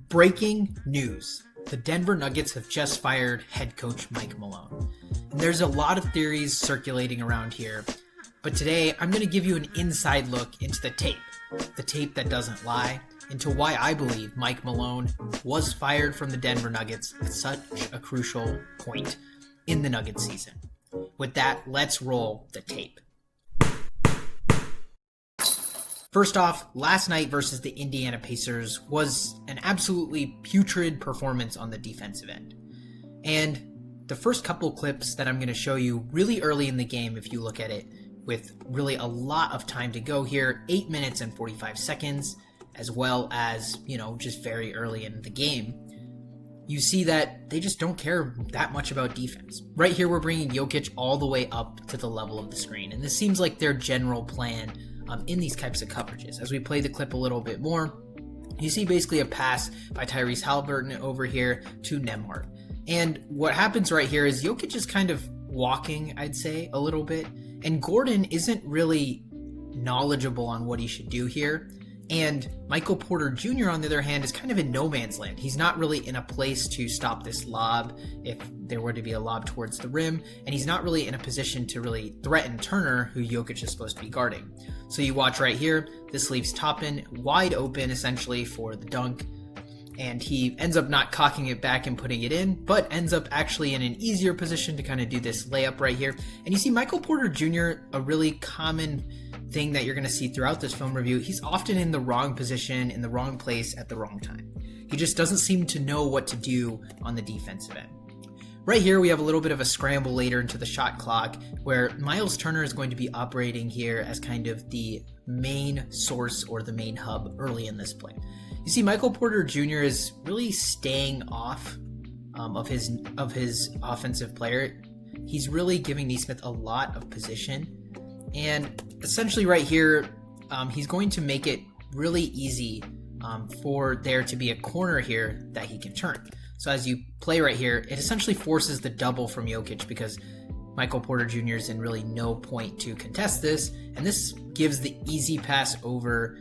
Breaking news. The Denver Nuggets have just fired head coach Mike Malone. And there's a lot of theories circulating around here, but today I'm going to give you an inside look into the tape that doesn't lie, into why I believe Mike Malone was fired from the Denver Nuggets at such a crucial point in the Nuggets season. With that, let's roll the tape. First off, last night versus the Indiana Pacers was an absolutely putrid performance on the defensive end. And the first couple clips that I'm going to show you really early in the game, if you look at it, with really a lot of time to go here, 8 minutes and 45 seconds, as well as, just very early in the game, you see that they just don't care that much about defense. Right here, we're bringing Jokic all the way up to the level of the screen, and this seems like their general plan in these types of coverages. As we play the clip a little bit more, you see basically a pass by Tyrese Halliburton over here to Nembhard. And what happens right here is Jokic is kind of walking, I'd say, a little bit, and Gordon isn't really knowledgeable on what he should do here. And Michael Porter Jr., on the other hand, is kind of in no man's land. He's not really in a place to stop this lob if there were to be a lob towards the rim, and he's not really in a position to really threaten Turner, who Jokic is supposed to be guarding. So you watch right here, this leaves Toppin wide open essentially for the dunk, and he ends up not cocking it back and putting it in, but ends up actually in an easier position to kind of do this layup right here. And you see Michael Porter Jr., a really common thing that you're going to see throughout this film review, he's often in the wrong position, in the wrong place at the wrong time. He just doesn't seem to know what to do on the defensive end. Right here, we have a little bit of a scramble later into the shot clock where Miles Turner is going to be operating here as kind of the main source or the main hub early in this play. You see Michael Porter Jr. is really staying off of his offensive player. He's really giving Nesmith a lot of position. And essentially right here, he's going to make it really easy for there to be a corner here that he can turn. So as you play right here, it essentially forces the double from Jokic because Michael Porter Jr. is in really no point to contest this. And this gives the easy pass over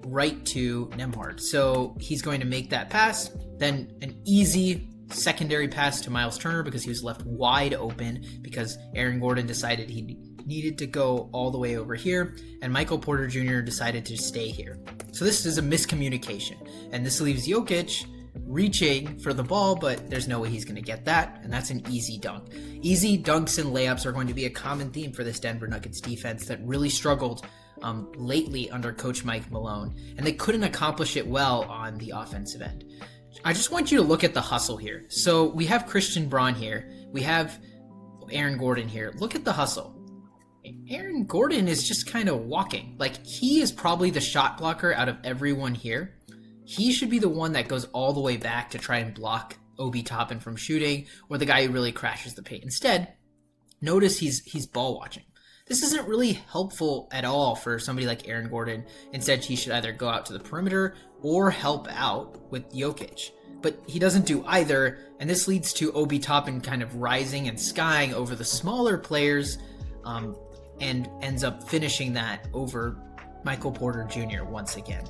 right to Nembhard. So he's going to make that pass, then an easy secondary pass to Miles Turner because he was left wide open because Aaron Gordon decided he needed to go all the way over here, and Michael Porter Jr. decided to stay here. So this is a miscommunication, and this leaves Jokic reaching for the ball, but there's no way he's going to get that, and that's an easy dunk. Easy dunks and layups are going to be a common theme for this Denver Nuggets defense that really struggled lately under Coach Mike Malone, and they couldn't accomplish it well on the offensive end. I just want you to look at the hustle here. So we have Christian Braun here. We have Aaron Gordon here. Look at the hustle. Aaron Gordon is just kind of walking. Like, he is probably the shot blocker out of everyone here. He should be the one that goes all the way back to try and block Obi Toppin from shooting, or the guy who really crashes the paint. Instead, notice he's ball watching. This isn't really helpful at all for somebody like Aaron Gordon. Instead, he should either go out to the perimeter or help out with Jokic. But he doesn't do either, and this leads to Obi Toppin kind of rising and skying over the smaller players, and ends up finishing that over Michael Porter Jr. once again.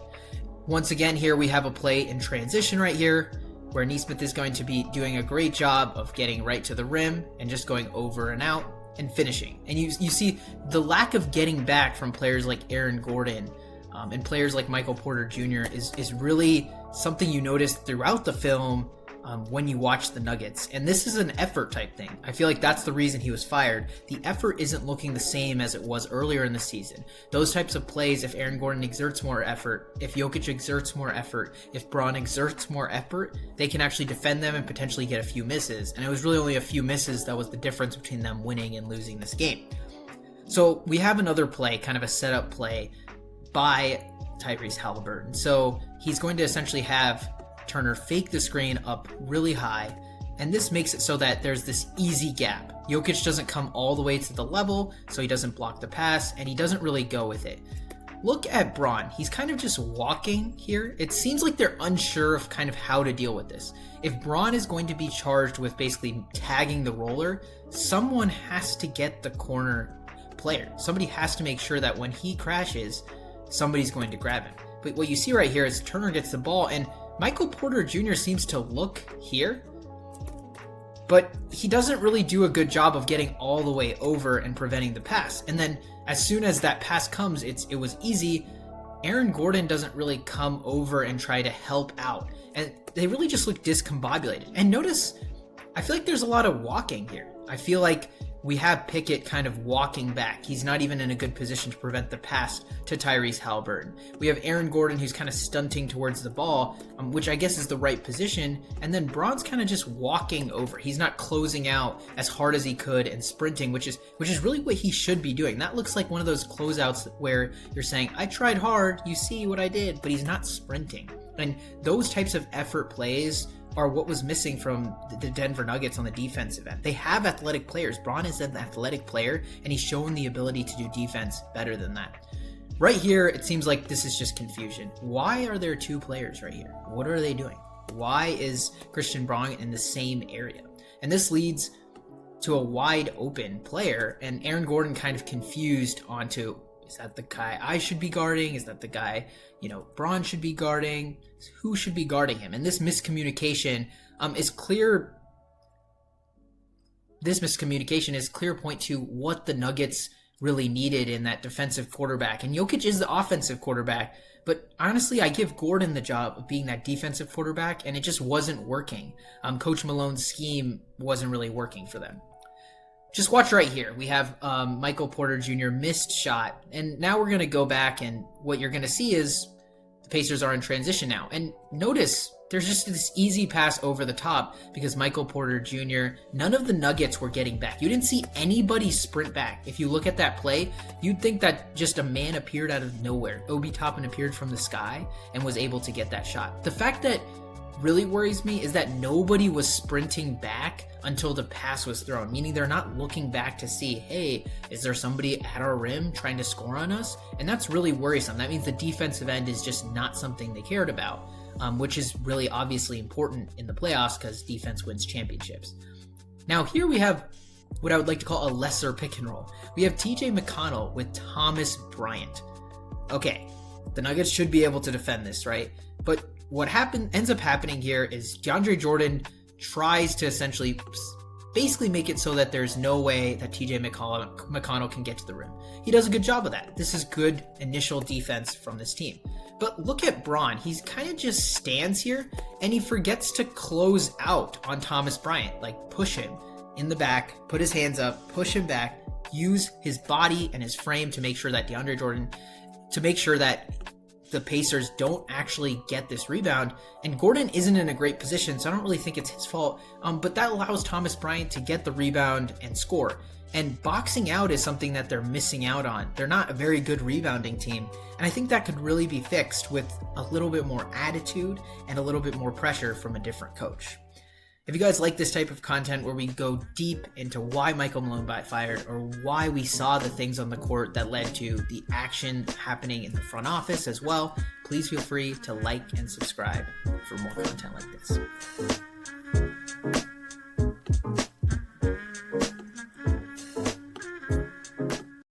Once again, here we have a play in transition right here where Nesmith is going to be doing a great job of getting right to the rim and just going over and out and finishing. And you see the lack of getting back from players like Aaron Gordon and players like Michael Porter Jr. is really something you notice throughout the film when you watch the Nuggets. And this is an effort type thing. I feel like that's the reason he was fired. The effort isn't looking the same as it was earlier in the season. Those types of plays, if Aaron Gordon exerts more effort, if Jokic exerts more effort, if Braun exerts more effort, they can actually defend them and potentially get a few misses. And it was really only a few misses that was the difference between them winning and losing this game. So we have another play, kind of a setup play by Tyrese Halliburton. So he's going to essentially have Turner fake the screen up really high, and this makes it so that there's this easy gap. Jokic doesn't come all the way to the level, so he doesn't block the pass, and he doesn't really go with it. Look at Braun. He's kind of just walking here. It seems like they're unsure of kind of how to deal with this. If Braun is going to be charged with basically tagging the roller, someone has to get the corner player. Somebody has to make sure that when he crashes, somebody's going to grab him. But what you see right here is Turner gets the ball, and Michael Porter Jr. seems to look here, but he doesn't really do a good job of getting all the way over and preventing the pass. And then as soon as that pass comes, it was easy. Aaron Gordon doesn't really come over and try to help out. And they really just look discombobulated. And notice, I feel like there's a lot of walking here. I feel like we have Pickett kind of walking back. He's not even in a good position to prevent the pass to Tyrese Haliburton. We have Aaron Gordon who's kind of stunting towards the ball, which I guess is the right position. And then Braun's kind of just walking over. He's not closing out as hard as he could and sprinting, which is really what he should be doing. That looks like one of those closeouts where you're saying, I tried hard, you see what I did, but he's not sprinting. And those types of effort plays are what was missing from the Denver Nuggets on the defensive end. They have athletic players. Braun is an athletic player, and he's shown the ability to do defense better than that. Right here, it seems like this is just confusion. Why are there two players right here? What are they doing? Why is Christian Braun in the same area? And this leads to a wide open player, and Aaron Gordon kind of confused onto, is that the guy I should be guarding? Is that the guy, Braun should be guarding? Who should be guarding him? And this miscommunication is clear. This miscommunication is clear point to what the Nuggets really needed in that defensive quarterback. And Jokic is the offensive quarterback, but honestly, I give Gordon the job of being that defensive quarterback, and it just wasn't working. Coach Malone's scheme wasn't really working for them. Just watch right here. We have Michael Porter Jr. missed shot. And now we're going to go back, and what you're going to see is the Pacers are in transition now. And notice there's just this easy pass over the top because Michael Porter Jr., none of the Nuggets were getting back. You didn't see anybody sprint back. If you look at that play, you'd think that just a man appeared out of nowhere. Obi Toppin appeared from the sky and was able to get that shot. The fact that really worries me is that nobody was sprinting back until the pass was thrown, meaning they're not looking back to see, hey, is there somebody at our rim trying to score on us? And that's really worrisome. That means the defensive end is just not something they cared about, which is really obviously important in the playoffs because defense wins championships. Now here we have what I would like to call a lesser pick and roll. We have TJ McConnell with Thomas Bryant. Okay, the Nuggets should be able to defend this, right? But what ends up happening here is DeAndre Jordan tries to essentially basically make it so that there's no way that TJ McConnell can get to the rim. He does a good job of that. This is good initial defense from this team. But look at Braun. He's kind of just stands here and he forgets to close out on Thomas Bryant, like push him in the back, put his hands up, push him back, use his body and his frame to make sure that DeAndre Jordan, to make sure that the Pacers don't actually get this rebound. And Gordon isn't in a great position, so I don't really think it's his fault. But that allows Thomas Bryant to get the rebound and score. And boxing out is something that they're missing out on. They're not a very good rebounding team. And I think that could really be fixed with a little bit more attitude and a little bit more pressure from a different coach. If you guys like this type of content where we go deep into why Michael Malone got fired or why we saw the things on the court that led to the action happening in the front office as well, please feel free to like and subscribe for more content like this.